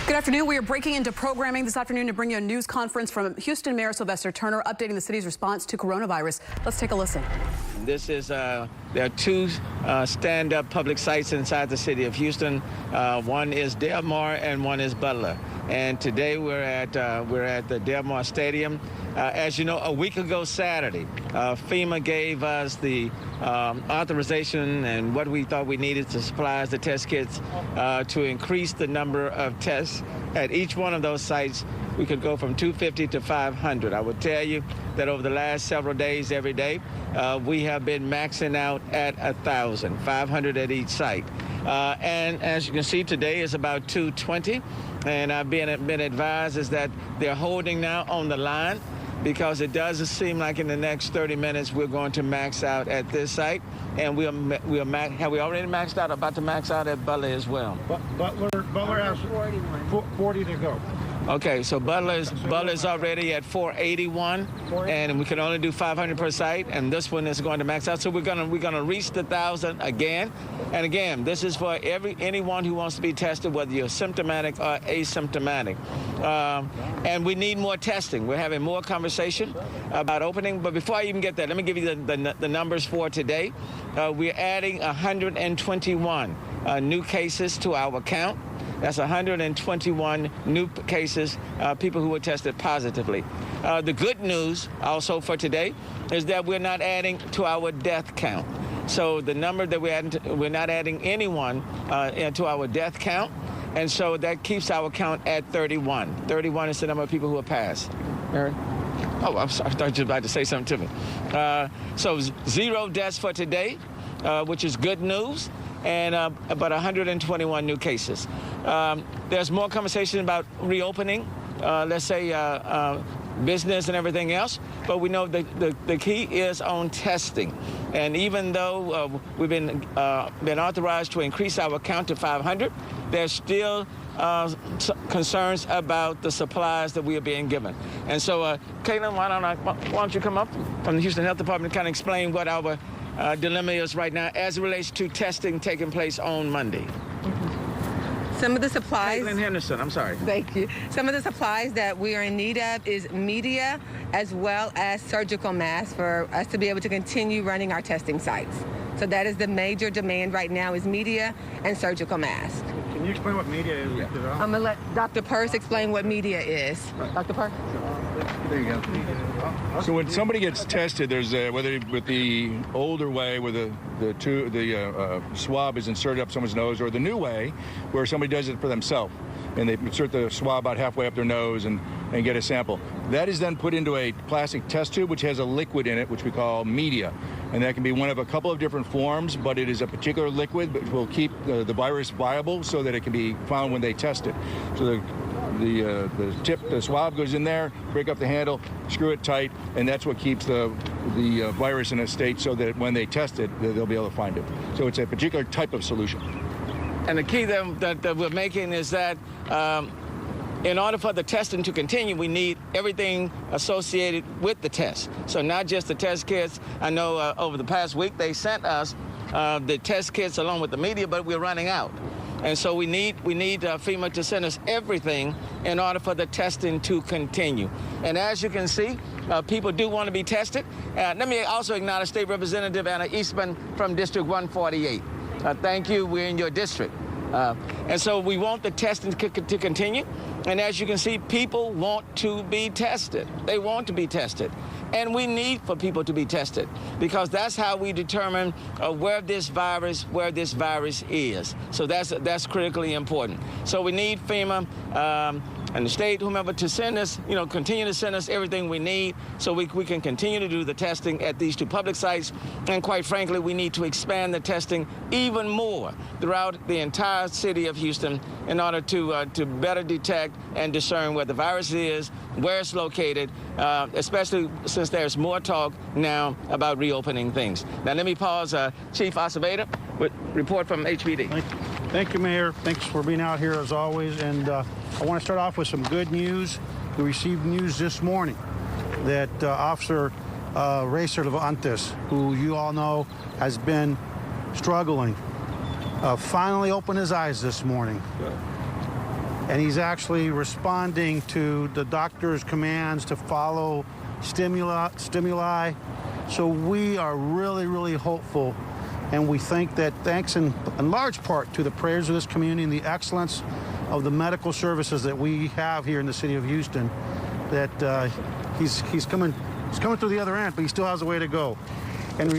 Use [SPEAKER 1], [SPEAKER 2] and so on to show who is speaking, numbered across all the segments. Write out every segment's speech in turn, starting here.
[SPEAKER 1] Good afternoon. We are breaking into programming this afternoon to bring you a news conference from Houston Mayor Sylvester Turner updating the city's response to coronavirus. Let's take a listen.
[SPEAKER 2] This is, there are two stand-up public sites inside the city of Houston. One is Del Mar and one is Butler. And today we're at the Del Mar Stadium. As you know, a week ago Saturday, FEMA gave us the authorization and what we thought we needed to supply as the test kits to increase the number of tests at each one of those sites. We could go from 250 to 500. I would tell you that over the last several days, every day, we have been maxing out at 1,000, 500 at each site. And as you can see, today is about 220. And I've been advised is that they're holding now on the line because it doesn't seem like in the next 30 minutes we're going to max out at this site. And have we already maxed out, about to max out at Butler as well?
[SPEAKER 3] Butler has 40 to go.
[SPEAKER 2] Okay, so Butler's already at 481, and we can only do 500 per site, and this one is going to max out. So we're gonna reach the 1,000 again, and again, this is for anyone who wants to be tested, whether you're symptomatic or asymptomatic. And we need more testing. We're having more conversation about opening, but before I even get there, let me give you the numbers for today. We're adding 121 new cases to our count. That's 121 new cases, people who were tested positively. The good news also for today is that we're not adding to our death count. So the number that we're not adding anyone to our death count, and so that keeps our count at 31. 31 is the number of people who have passed. Aaron? Oh, I'm sorry, I thought you were about to say something to me. So 0 deaths for today, which is good news. And about 121 new cases. There's more conversation about reopening, let's say business and everything else, but we know the key is on testing. And even though we've been authorized to increase our count to 500, there's still concerns about the supplies that we are being given. And so, Caitlin, why don't you come up from the Houston Health Department and kind of explain what our dilemma is right now as it relates to testing taking place on Monday.
[SPEAKER 4] Some of the supplies...
[SPEAKER 2] Caitlin Henderson, I'm sorry.
[SPEAKER 4] Thank you. Some of the supplies that we are in need of is media as well as surgical masks for us to be able to continue running our testing sites. So that is the major demand right now is media and surgical masks.
[SPEAKER 3] Can you explain what media is? Yeah.
[SPEAKER 4] I'm going to let Dr. Purse explain what media is. Dr. Purse?
[SPEAKER 3] There you go.
[SPEAKER 5] So when somebody gets tested, there's whether with the older way where the swab is inserted up someone's nose, or the new way where somebody does it for themselves and they insert the swab about halfway up their nose and get a sample. That is then put into a plastic test tube which has a liquid in it which we call media, and that can be one of a couple of different forms, but it is a particular liquid which will keep the virus viable so that it can be found when they test it. So the swab goes in there, break up the handle, screw it tight, and that's what keeps the virus in a state so that when they test it, they'll be able to find it. So it's a particular type of solution.
[SPEAKER 2] And the key that we're making is that in order for the testing to continue, we need everything associated with the test. So not just the test kits. I know over the past week they sent us the test kits along with the media, but we're running out. And so we need FEMA to send us everything in order for the testing to continue. And as you can see, people do want to be tested. Let me also acknowledge State Representative Anna Eastman from District 148. Thank you. We're in your district. And so we want the testing to continue. And as you can see, people want to be tested. They want to be tested. And we need for people to be tested because that's how we determine where this virus is. So that's critically important. So we need FEMA and the state, whomever, to send us, continue to send us everything we need so we can continue to do the testing at these two public sites. And quite frankly, we need to expand the testing even more throughout the entire city of Houston in order to better detect and discern where the virus is, where it's located, especially since there's more talk now about reopening things. Now, let me pause. Chief Acevedo, with report from HPD.
[SPEAKER 3] Thank you, Mayor. Thanks for being out here as always. And I want to start off with some good news. We received news this morning that Officer Ray Cervantes, who you all know has been struggling, finally opened his eyes this morning. and he's actually responding to the doctor's commands to follow stimuli. So we are really, really hopeful, and we think that thanks in large part to the prayers of this community and the excellence of the medical services that we have here in the city of Houston, that he's coming through the other end, but he still has a way to go. And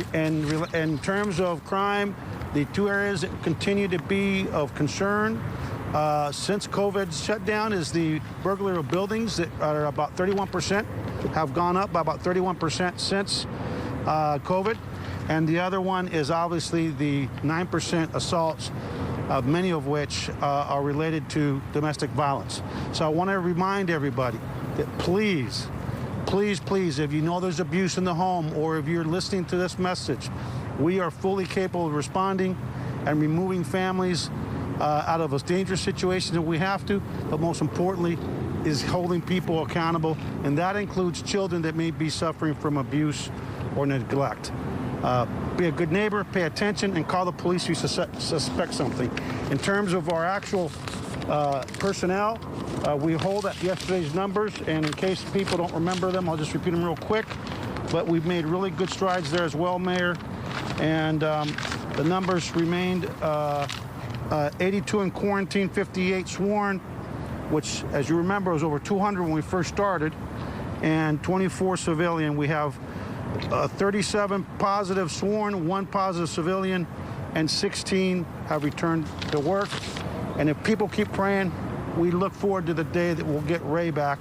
[SPEAKER 3] in terms of crime, the two areas that continue to be of concern since COVID shutdown is the burglary of buildings that are about 31%, have gone up by about 31% since COVID. And the other one is obviously the 9% assaults, many of which are related to domestic violence. So I want to remind everybody that please, if you know there's abuse in the home or if you're listening to this message, we are fully capable of responding and removing families out of a dangerous situation if we have to, but most importantly is holding people accountable, and that includes children that may be suffering from abuse or neglect. Be a good neighbor, pay attention, and call the police if you suspect something. In terms of our actual personnel, we hold at yesterday's numbers, and in case people don't remember them, I'll just repeat them real quick. But we've made really good strides there as well, Mayor. And the numbers remained 82 in quarantine, 58 sworn, which, as you remember, was over 200 when we first started, and 24 civilian. We have 37 positive sworn, 1 positive civilian, and 16 have returned to work. And if people keep praying, we look forward to the day that we'll get Ray back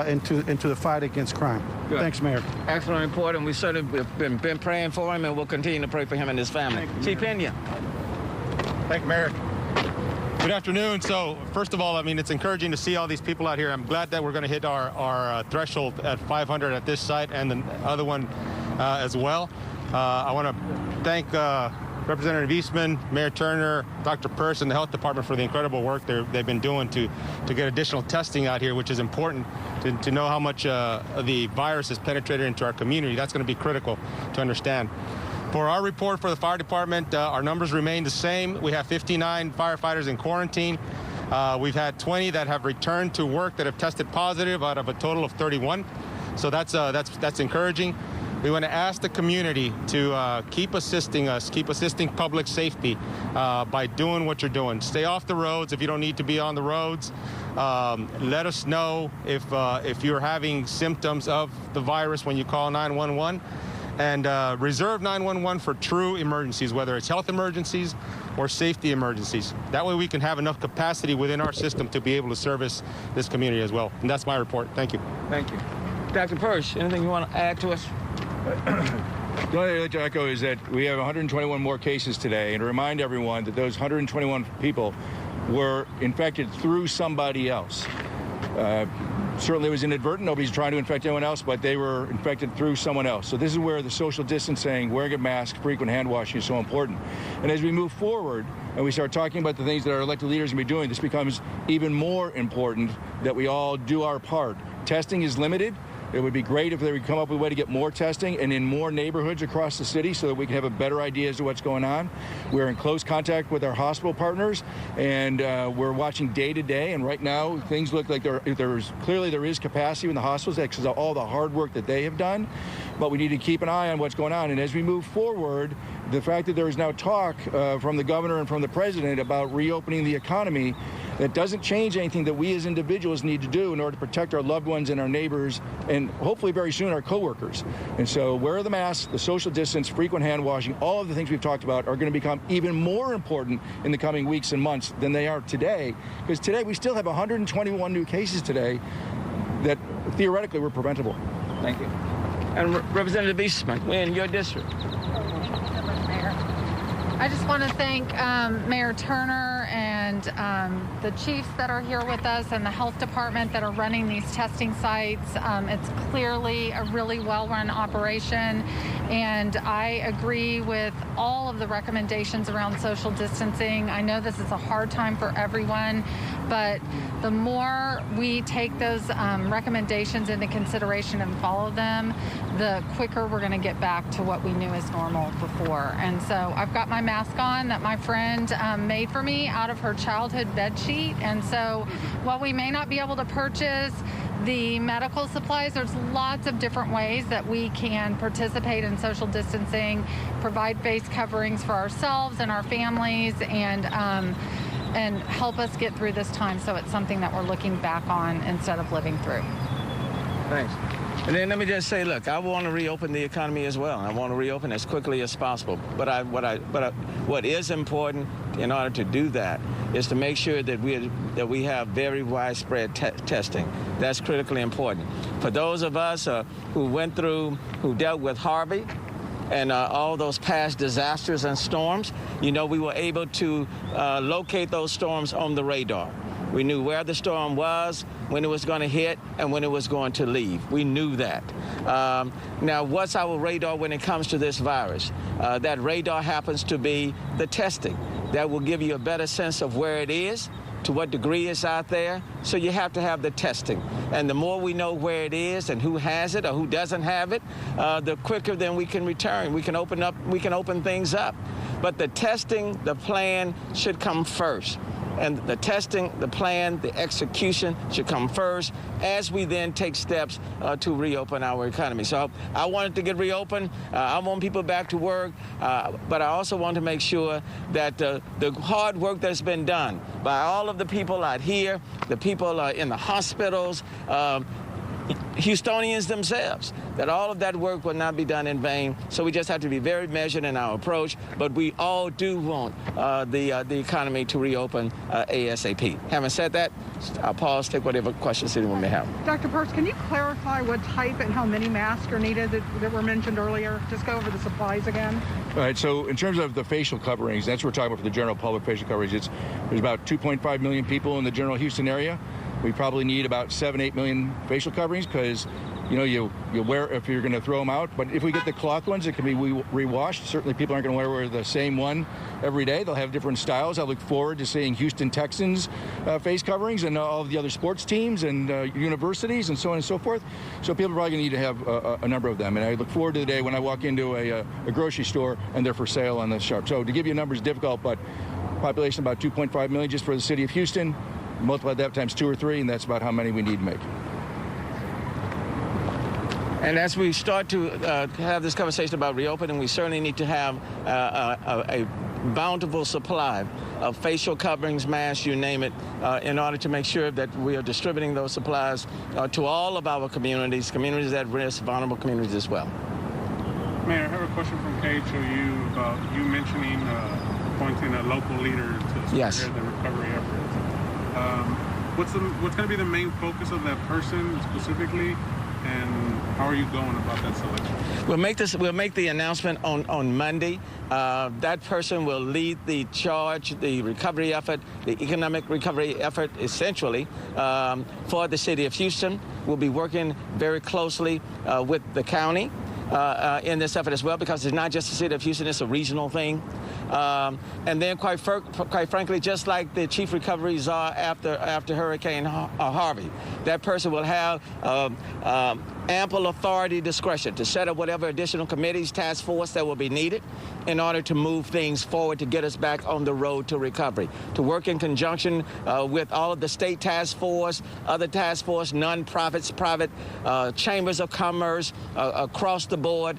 [SPEAKER 3] into the fight against crime. Good. Thanks, Mayor.
[SPEAKER 2] Excellent report, and we certainly been praying for him, and we'll continue to pray for him and his family. Chief Pena.
[SPEAKER 6] Thank you, Mayor. Good afternoon. So, first of all, I mean, it's encouraging to see all these people out here. I'm glad that we're going to hit our threshold at 500 at this site and the other one as well. I want to thank Representative Eastman, Mayor Turner, Dr. Peirce, and the Health Department for the incredible work they've been doing to get additional testing out here, which is important to know how much the virus has penetrated into our community. That's going to be critical to understand. For our report for the fire department, our numbers remain the same. We have 59 firefighters in quarantine. We've had 20 that have returned to work that have tested positive out of a total of 31. So that's encouraging. We want to ask the community to keep assisting us, keep assisting public safety by doing what you're doing. Stay off the roads if you don't need to be on the roads. Let us know if you're having symptoms of the virus when you call 911. And reserve 911 for true emergencies, whether it's health emergencies or safety emergencies. That way we can have enough capacity within our system to be able to service this community as well. And that's my report. Thank you.
[SPEAKER 2] Thank you. Dr. Peirce, anything you want to add to us?
[SPEAKER 5] The only thing I'd like to echo is that we have 121 more cases today, and to remind everyone that those 121 people were infected through somebody else. Certainly it was inadvertent. Nobody's trying to infect anyone else, but they were infected through someone else. So this is where the social distancing, wearing a mask, frequent hand washing is so important. And as we move forward and we start talking about the things that our elected leaders can be doing, this becomes even more important that we all do our part. Testing is limited. It would be great if they would come up with a way to get more testing and in more neighborhoods across the city so that we can have a better idea as to what's going on. We're in close contact with our hospital partners, and we're watching day to day. And right now, things look like there is capacity in the hospitals because of all the hard work that they have done. But we need to keep an eye on what's going on. And as we move forward, the fact that there is now talk from the governor and from the president about reopening the economy, that doesn't change anything that we as individuals need to do in order to protect our loved ones and our neighbors, and hopefully very soon our coworkers. And so wear the mask, the social distance, frequent hand washing, all of the things we've talked about are going to become even more important in the coming weeks and months than they are today. Because today we still have 121 new cases today that theoretically were preventable.
[SPEAKER 2] Thank you. And Representative Eastman, we're in your district.
[SPEAKER 7] I just want to thank Mayor Turner and the chiefs that are here with us and the health department that are running these testing sites. It's clearly a really well-run operation, and I agree with all of the recommendations around social distancing. I know this is a hard time for everyone, but the more we take those recommendations into consideration and follow them, the quicker we're going to get back to what we knew as normal before. And so I've got my mask on that my friend made for me out of her childhood bed sheet. And so while we may not be able to purchase the medical supplies, there's lots of different ways that we can participate in social distancing, provide face coverings for ourselves and our families, and help us get through this time. So it's something that we're looking back on instead of living through.
[SPEAKER 2] Thanks. And then let me just say, look, I want to reopen the economy as well. I want to reopen as quickly as possible. But what is important in order to do that is to make sure that we have very widespread testing. That's critically important. For those of us who dealt with Harvey and all those past disasters and storms, we were able to locate those storms on the radar. We knew where the storm was, when it was going to hit, and when it was going to leave. We knew that. Now, what's our radar when it comes to this virus? That radar happens to be the testing. That will give you a better sense of where it is, to what degree it's out there. So you have to have the testing. And the more we know where it is and who has it or who doesn't have it, the quicker then we can return. We can open things up. But the testing, the plan should come first. And the testing, the plan, the execution should come first as we then take steps to reopen our economy. So I wanted to get reopened. I want people back to work, but I also want to make sure that the hard work that's been done by all of the people out here, the people in the hospitals, Houstonians themselves, that all of that work will not be done in vain. So we just have to be very measured in our approach. But we all do want the economy to reopen ASAP. Having said that, I'll pause, take whatever questions anyone may have.
[SPEAKER 8] Dr. Parks, can you clarify what type and how many masks are needed that were mentioned earlier? Just go over the supplies again.
[SPEAKER 5] All right, so in terms of the facial coverings, that's what we're talking about for the general public facial coverage. There's about 2.5 million people in the general Houston area. We probably need about 7-8 million facial coverings because, you wear if you're going to throw them out. But if we get the cloth ones, it can be re-washed. Certainly people aren't going to wear the same one every day. They'll have different styles. I look forward to seeing Houston Texans face coverings and all of the other sports teams and universities and so on and so forth. So people are probably going to need to have a number of them. And I look forward to the day when I walk into a grocery store and they're for sale on the shelf. So to give you a number is difficult, but population about 2.5 million just for the city of Houston. Multiply that times 2 or 3, and that's about how many we need to make.
[SPEAKER 2] And as we start to have this conversation about reopening, we certainly need to have a bountiful supply of facial coverings, masks, you name it, in order to make sure that we are distributing those supplies to all of our communities at risk, vulnerable communities as well.
[SPEAKER 9] Mayor, I have a question from Paige to you about you mentioning appointing a local leader to spearhead the recovery efforts. What's going to be the main focus of that person specifically, and how are you going about that selection?
[SPEAKER 2] We'll make the announcement on Monday. That person will lead the charge, the recovery effort, the economic recovery effort, essentially, for the city of Houston. We'll be working very closely with the county in this effort as well, because it's not just the city of Houston, it's a regional thing. And then quite frankly, just like the chief recovery czar after Hurricane Harvey, that person will have ample authority, discretion to set up whatever additional committees, task force that will be needed in order to move things forward to get us back on the road to recovery, to work in conjunction with all of the state task force, other task force, nonprofits, private chambers of commerce across the board.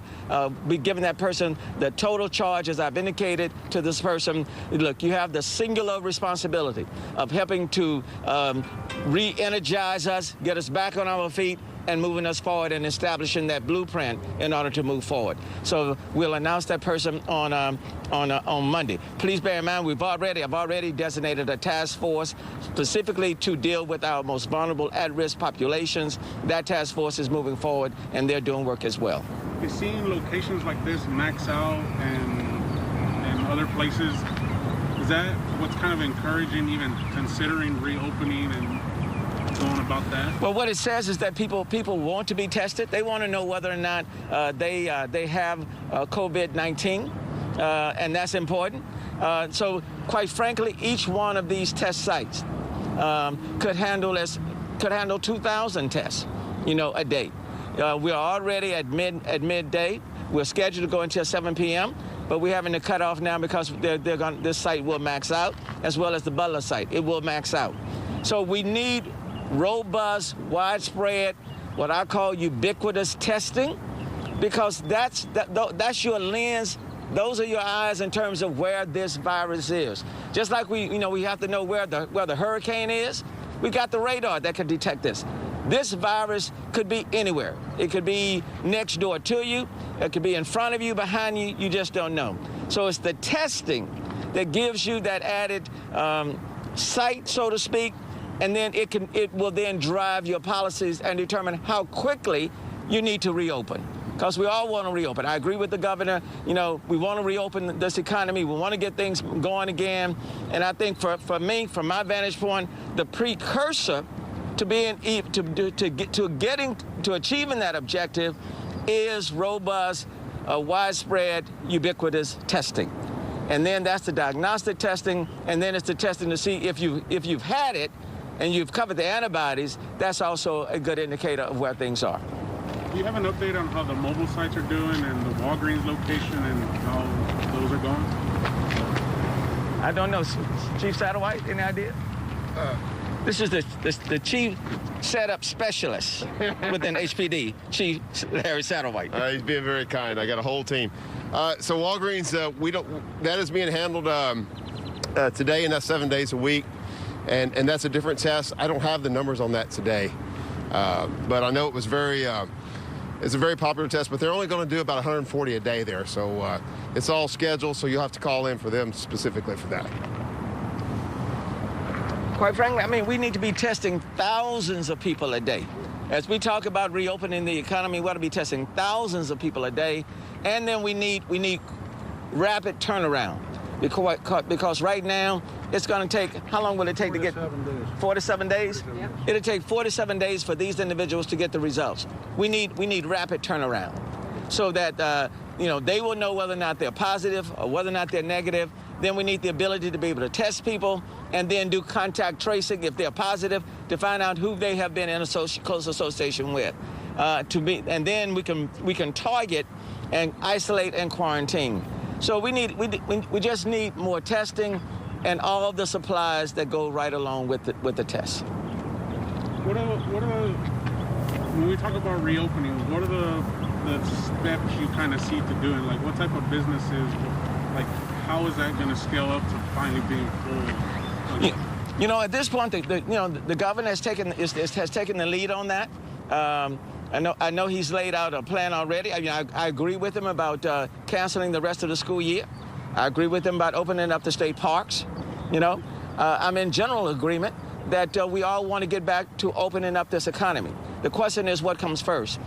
[SPEAKER 2] Be giving that person the total charge, as I've indicated to this person. Look, you have the singular responsibility of helping to re-energize us, get us back on our feet, and moving us forward and establishing that blueprint in order to move forward. So we'll announce that person on Monday. Please bear in mind, I've already designated a task force specifically to deal with our most vulnerable at-risk populations. That task force is moving forward, and they're doing work as well.
[SPEAKER 9] You're seeing locations like this max out and other places. Is that what's kind of encouraging, even considering reopening and going about that?
[SPEAKER 2] Well, what it says is that people want to be tested. They want to know whether or not they have COVID-19, and that's important. So, quite frankly, each one of these test sites could handle 2,000 tests, a day. We're already at midday. We're scheduled to go until 7 p.m. but we're having to cut off now because this site will max out, as well as the Butler site. It will max out. So we need robust, widespread, what I call ubiquitous testing, because that's your lens. Those are your eyes in terms of where this virus is. Just like we have to know where the hurricane is. We got the radar that can detect this. This virus could be anywhere. It could be next door to you. It could be in front of you, behind you. You just don't know. So it's the testing that gives you that added sight, so to speak, and then it will then drive your policies and determine how quickly you need to reopen. Because we all want to reopen. I agree with the governor. We want to reopen this economy. We want to get things going again. And I think for me, from my vantage point, the precursor to achieving that objective is robust, widespread, ubiquitous testing. And then that's the diagnostic testing, and then it's the testing to see if you've had it and you've covered the antibodies. That's also a good indicator of where things are.
[SPEAKER 9] Do you have an update on how the mobile sites are doing and the Walgreens location and how those are going?
[SPEAKER 2] I don't know. Chief Satterwhite, any idea? This is the chief setup specialist within HPD, Chief Larry Satterwhite.
[SPEAKER 10] He's being very kind. I got a whole team. So Walgreens, that is being handled today, and that's 7 days a week, and that's a different test. I don't have the numbers on that today, but I know it was it's a very popular test, but they're only going to do about 140 a day there, so it's all scheduled, so you'll have to call in for them specifically for that.
[SPEAKER 2] Quite frankly, I mean, we need to be testing thousands of people a day. As we talk about reopening the economy, we ought to be testing thousands of people a day, and then we need rapid turnaround, because right now it's going to take, how long will it take to get? 47 days. Yep. It'll take 47 days for these individuals to get the results. We need rapid turnaround, so that they will know whether or not they're positive or whether or not they're negative. Then we need the ability to be able to test people and then do contact tracing if they're positive, to find out who they have been in close association with. And then we can target and isolate and quarantine. So we just need more testing and all of the supplies that go right along with the tests.
[SPEAKER 9] When we talk about reopening, what are the steps you kind of see to doing? Like, what type of businesses, like, how is that going to scale up to finally being full?
[SPEAKER 2] At this point, the governor has taken the lead on that. I know he's laid out a plan already. I agree with him about canceling the rest of the school year. I agree with him about opening up the state parks. I'm in general agreement that we all want to get back to opening up this economy. The question is, what comes first?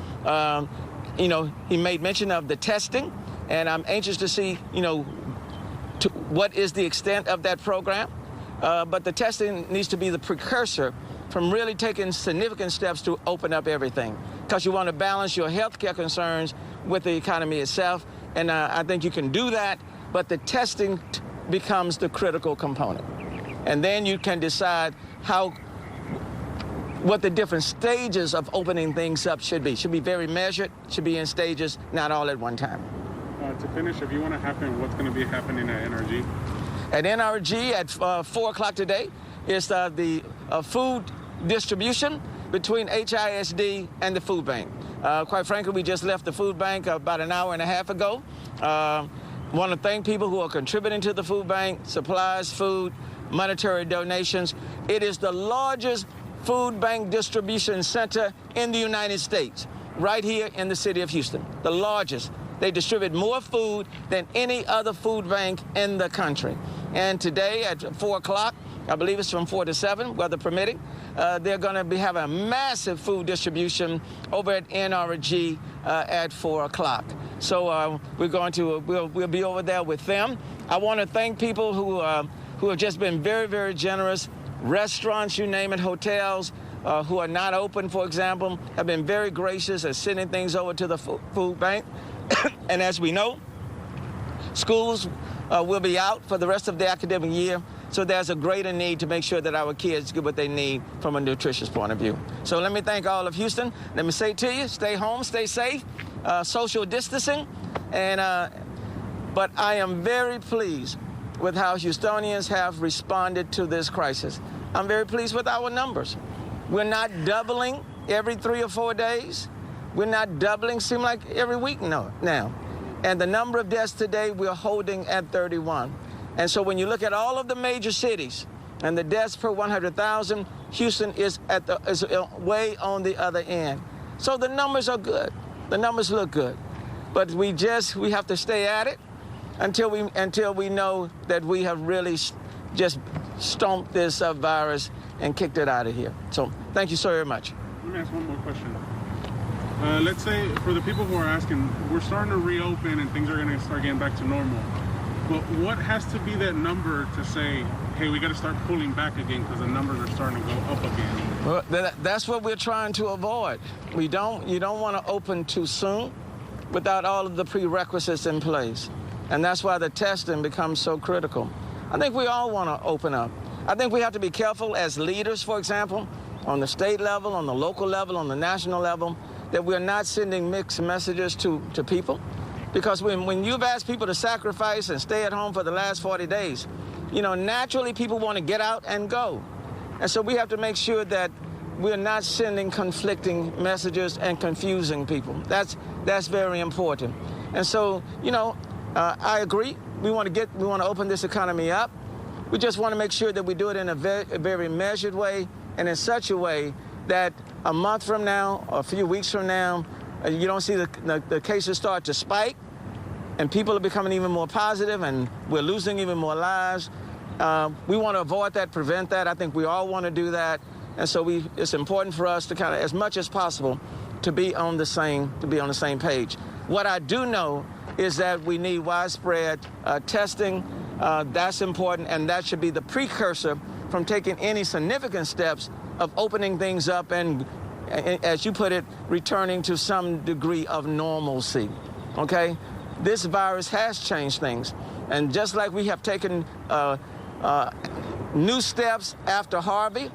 [SPEAKER 2] He made mention of the testing, and I'm anxious to see, what is the extent of that program. But the testing needs to be the precursor from really taking significant steps to open up everything, because you want to balance your healthcare concerns with the economy itself. And I think you can do that, but the testing becomes the critical component. And then you can decide what the different stages of opening things up should be. Should be very measured, should be in stages, not all at one time.
[SPEAKER 9] To finish, if you want to happen, what's going to be happening at NRG?
[SPEAKER 2] At NRG at 4 o'clock today is the food distribution between HISD and the food bank. Quite frankly, we just left the food bank about an hour and a half ago. Want to thank people who are contributing to the food bank, supplies, food, monetary donations. It is the largest food bank distribution center in the United States, right here in the city of Houston, the largest. They distribute more food than any other food bank in the country. And today at 4 o'clock, I believe it's from 4 to 7, weather permitting, they're going to have a massive food distribution over at NRG at 4 o'clock. So we'll be over there with them. I want to thank people who have just been very, very generous. Restaurants, you name it, hotels, who are not open, for example, have been very gracious at sending things over to the food bank. And as we know, schools will be out for the rest of the academic year, so there's a greater need to make sure that our kids get what they need from a nutritious point of view. So let me thank all of Houston. Let me say to you, stay home, stay safe, social distancing, and But I am very pleased with how Houstonians have responded to this crisis. I'm very pleased with our numbers. We're not doubling every 3 or 4 days. We're not doubling, seem like every week now. And the number of deaths today, we're holding at 31. And so when you look at all of the major cities and the deaths per 100,000, Houston is way on the other end. So the numbers are good. The numbers look good. But we have to stay at it until we know that we have really just stomped this virus and kicked it out of here. So thank you so very much.
[SPEAKER 9] Let me ask one more question. Let's say for the people who are asking, we're starting to reopen and things are going to start getting back to normal. But what has to be that number to say, hey, we got to start pulling back again because the numbers are starting to go up again?
[SPEAKER 2] Well, that's what we're trying to avoid. You don't want to open too soon without all of the prerequisites in place. And that's why the testing becomes so critical. I think we all want to open up. I think we have to be careful as leaders, for example, on the state level, on the local level, on the national level, that we're not sending mixed messages to people. Because when you've asked people to sacrifice and stay at home for the last 40 days, naturally people want to get out and go. And so we have to make sure that we're not sending conflicting messages and confusing people. That's very important. And so, I agree. We want to open this economy up. We just want to make sure that we do it in a very measured way and in such a way that a month from now or a few weeks from now, you don't see the cases start to spike and people are becoming even more positive and we're losing even more lives. We want to avoid that, prevent that. I think we all want to do that. And so it's important for us to kind of, as much as possible, to be on the same page. What I do know is that we need widespread testing. That's important, and that should be the precursor from taking any significant steps of opening things up and, as you put it, returning to some degree of normalcy, okay? This virus has changed things. And just like we have taken new steps after Harvey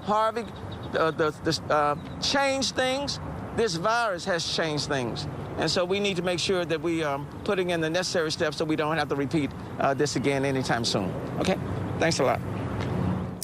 [SPEAKER 2] changed things, this virus has changed things. And so we need to make sure that we are putting in the necessary steps so we don't have to repeat this again anytime soon. Okay? Thanks a lot.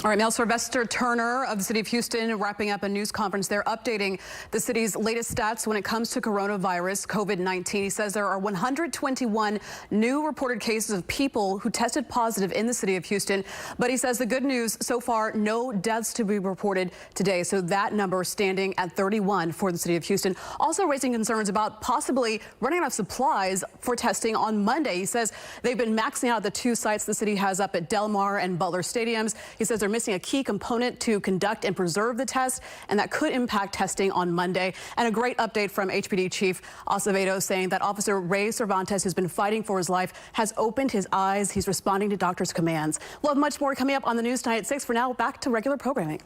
[SPEAKER 1] All right, Mayor Sylvester Turner of the city of Houston wrapping up a news conference. They're updating the city's latest stats when it comes to coronavirus, COVID-19. He says there are 121 new reported cases of people who tested positive in the city of Houston. But he says the good news so far, no deaths to be reported today. So that number standing at 31 for the city of Houston. Also raising concerns about possibly running out of supplies for testing on Monday. He says they've been maxing out the 2 sites the city has up at Del Mar and Butler Stadiums. He says they're missing a key component to conduct and preserve the test, and that could impact testing on Monday. And a great update from HPD Chief Acevedo saying that Officer Ray Cervantes, who's been fighting for his life, has opened his eyes. He's responding to doctors' commands. We'll have much more coming up on the news tonight at 6. For now, back to regular programming.